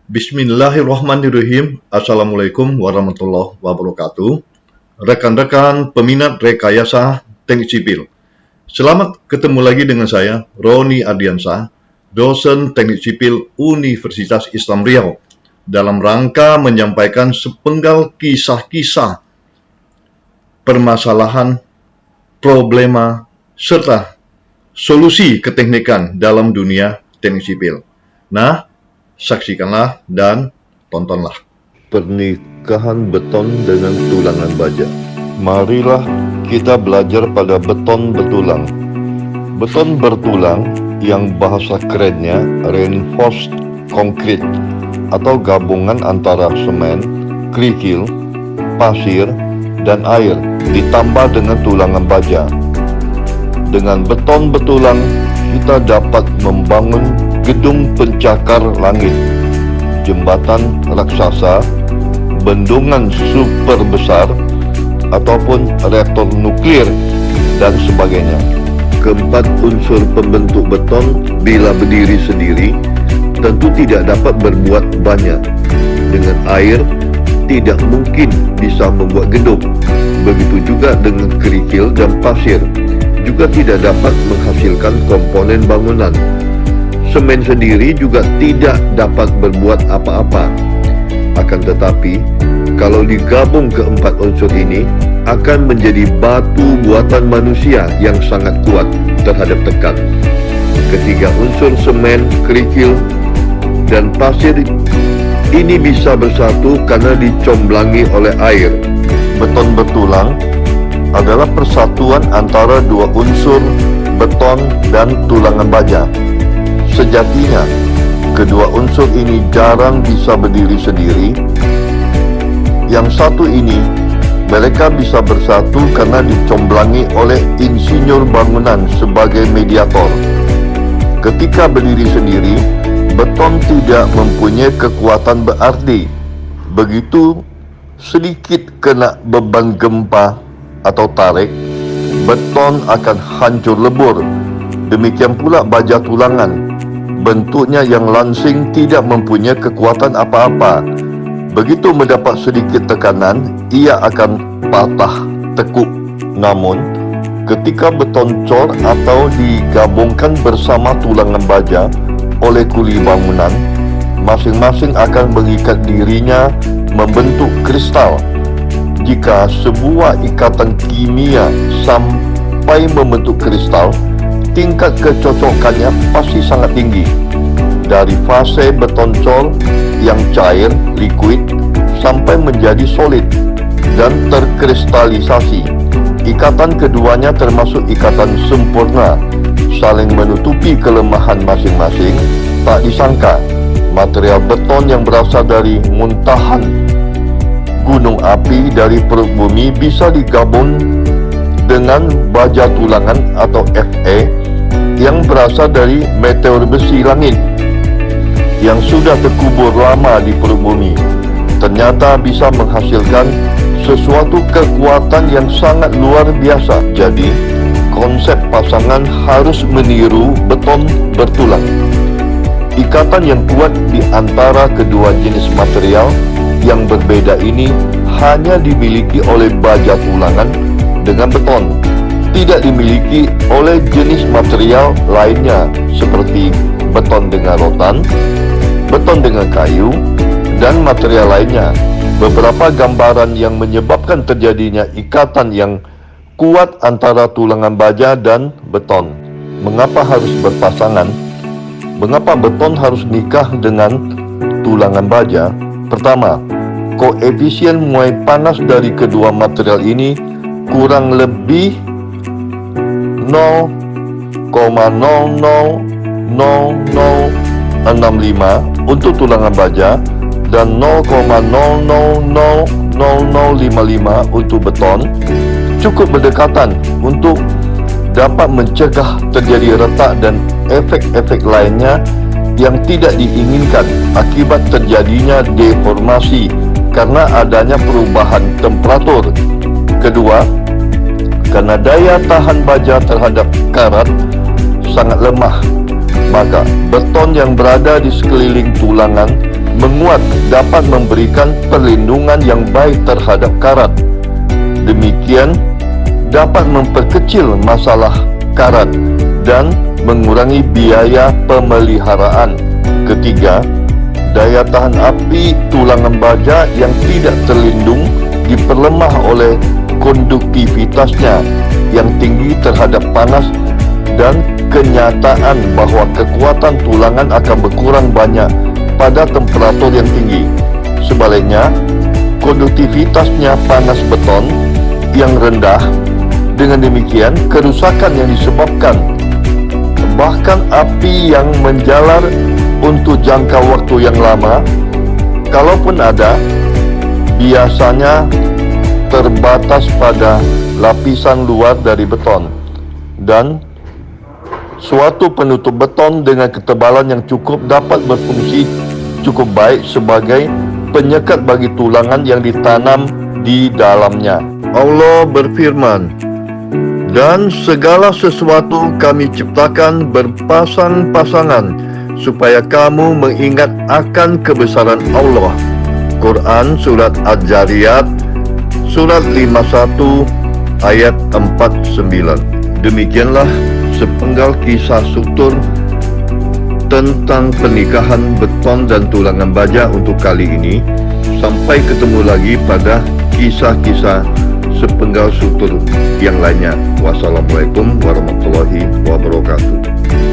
Bismillahirrahmanirrahim. Assalamualaikum warahmatullahi wabarakatuh. Rekan-rekan peminat rekayasa teknik sipil. Selamat ketemu lagi dengan saya, Roni Ardiansah, dosen teknik sipil Universitas Islam Riau, dalam rangka menyampaikan sepenggal kisah-kisah, permasalahan, problema, serta solusi keteknikan dalam dunia teknik sipil. Nah, saksikanlah dan tontonlah. Pernikahan beton dengan tulangan baja. Marilah kita belajar pada beton bertulang. Beton bertulang yang bahasa kerennya reinforced concrete atau gabungan antara semen, kerikil, pasir, dan air ditambah dengan tulangan baja. Dengan beton bertulang kita dapat membangun gedung pencakar langit, jembatan raksasa, bendungan super besar, ataupun reaktor nuklir, dan sebagainya. Keempat unsur pembentuk beton bila berdiri sendiri tentu tidak dapat berbuat banyak. Dengan air tidak mungkin bisa membuat gedung. Begitu juga dengan kerikil dan pasir, juga tidak dapat menghasilkan komponen bangunan. Semen sendiri juga tidak dapat berbuat apa-apa. Akan tetapi, kalau digabung keempat unsur ini, akan menjadi batu buatan manusia yang sangat kuat terhadap tekan. Ketiga unsur semen, kerikil, dan pasir ini bisa bersatu karena dicomblangi oleh air. Beton bertulang adalah persatuan antara dua unsur beton dan tulangan baja. Sejatinya, kedua unsur ini jarang bisa berdiri sendiri. Yang satu ini, mereka bisa bersatu karena dicomblangi oleh insinyur bangunan sebagai mediator. Ketika berdiri sendiri, beton tidak mempunyai kekuatan berarti. Begitu sedikit kena beban gempa atau tarik, beton akan hancur lebur. Demikian pula baja tulangan. Bentuknya yang langsing tidak mempunyai kekuatan apa-apa. Begitu mendapat sedikit tekanan, ia akan patah tekuk. Namun, ketika beton cor atau digabungkan bersama tulangan baja oleh kuli bangunan, masing-masing akan mengikat dirinya membentuk kristal. Jika sebuah ikatan kimia sampai membentuk kristal, tingkat kecocokannya pasti sangat tinggi. Dari fase beton cor yang cair, liquid, sampai menjadi solid dan terkristalisasi. Ikatan keduanya termasuk ikatan sempurna, saling menutupi kelemahan masing-masing. Tak disangka, material beton yang berasal dari muntahan gunung api dari perut bumi bisa digabung dengan baja tulangan atau Fe yang berasal dari meteor besi langit yang sudah terkubur lama di perut bumi. Ternyata bisa menghasilkan sesuatu kekuatan yang sangat luar biasa. Jadi, konsep pasangan harus meniru beton bertulang. Ikatan yang kuat di antara kedua jenis material yang berbeda ini hanya dimiliki oleh baja tulangan dengan beton, tidak dimiliki oleh jenis material lainnya seperti beton dengan rotan, beton dengan kayu, dan material lainnya. Beberapa gambaran yang menyebabkan terjadinya ikatan yang kuat antara tulangan baja dan beton. Mengapa harus berpasangan? Mengapa beton harus nikah dengan tulangan baja? Pertama, koefisien muai panas dari kedua material ini kurang lebih 0,000065 untuk tulangan baja dan 0,000055 untuk beton. Cukup berdekatan untuk dapat mencegah terjadi retak dan efek-efek lainnya yang tidak diinginkan akibat terjadinya deformasi karena adanya perubahan temperatur. Kedua, karena daya tahan baja terhadap karat sangat lemah, maka beton yang berada di sekeliling tulangan menguat dapat memberikan perlindungan yang baik terhadap karat. Demikian dapat memperkecil masalah karat dan mengurangi biaya pemeliharaan. Ketiga, daya tahan api tulangan baja yang tidak terlindung diperlemah oleh konduktivitasnya yang tinggi terhadap panas dan kenyataan bahwa kekuatan tulangan akan berkurang banyak pada temperatur yang tinggi. Sebaliknya, konduktivitasnya panas beton yang rendah. Dengan demikian, kerusakan yang disebabkan bahkan api yang menjalar untuk jangka waktu yang lama, kalaupun ada, biasanya terbatas pada lapisan luar dari beton, dan suatu penutup beton dengan ketebalan yang cukup dapat berfungsi cukup baik sebagai penyekat bagi tulangan yang ditanam di dalamnya. Allah berfirman, "Dan segala sesuatu kami ciptakan berpasang-pasangan, supaya kamu mengingat akan kebesaran Allah." Quran Surat Al-Jariyat Surat 51 ayat 49. Demikianlah sepenggal kisah struktur tentang pernikahan beton dan tulangan baja untuk kali ini. Sampai ketemu lagi pada kisah-kisah sepenggal struktur yang lainnya. Wassalamualaikum warahmatullahi wabarakatuh.